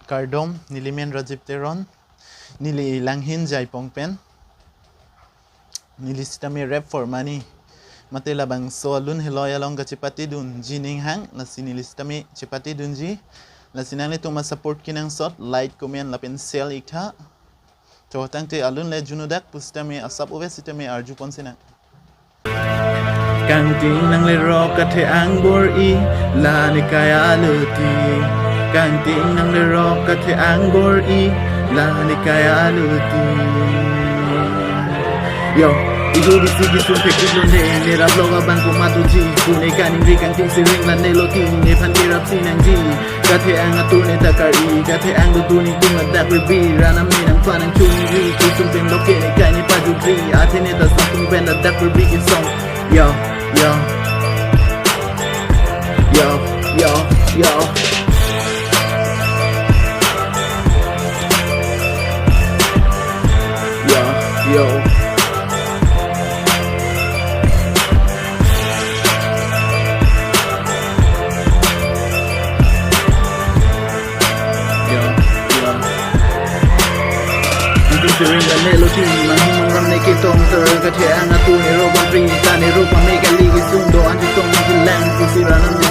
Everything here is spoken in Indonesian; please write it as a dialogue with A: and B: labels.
A: Kardom nilimen Rajib teron nili Langhin jai pongpen nili sitame rap for money mate labang so alun heloya long chipati dun jining hang lasi nili sitame chipati dun ji lasi nang le tuma support kinang sot like comment lapen sell ikha to tangte alun le junudak pustame asap obe sitame arju ponsena kang ting nang le ro kathe ang bor I la ni kaya luti kang ting nang le ro kathe ang bor I la ni kaya luti yo igu bisi gisun pekit lo ne rap lo abang ko matu ji kune kaning ri kang ting siring la ne lo ti ne phan ti rap sinang ji kathe ang atu ne takari kathe ang du ni tung adak bi ranam ni nang fanang chung ri kusum pen lo ke ne kai ni paju ri athe ne ta satung ben adak bi in song yo yo yo yo yo yo yo Sering la melody mahimang ram ne kitong ter ka the ang atu ne ro ban pri ta ne ro pa me ka li gi sung do an ti tong ji lang ku si ra nam